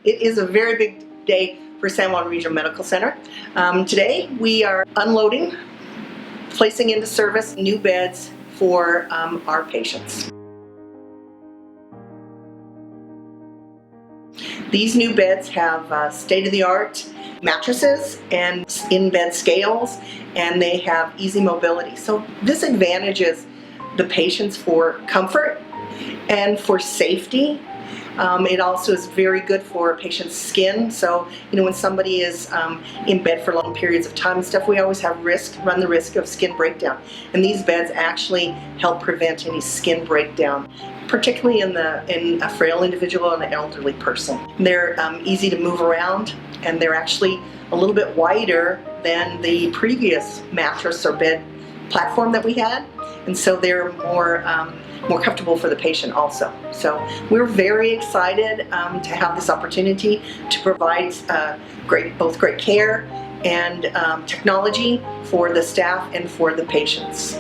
It is a very big day for San Juan Regional Medical Center. Today we are unloading, placing into service new beds for our patients. These new beds have state-of-the-art mattresses and in-bed scales, and they have easy mobility. So this advantages the patients for comfort and for safety. It also is very good for a patient's skin. So, when somebody is in bed for long periods of time and stuff, we always run the risk of skin breakdown. And these beds actually help prevent any skin breakdown, particularly in a frail individual and an elderly person. They're easy to move around, and they're actually a little bit wider than the previous mattress or bed platform that we had, and so they're more comfortable for the patient also. So we're very excited to have this opportunity to provide both great care and technology for the staff and for the patients.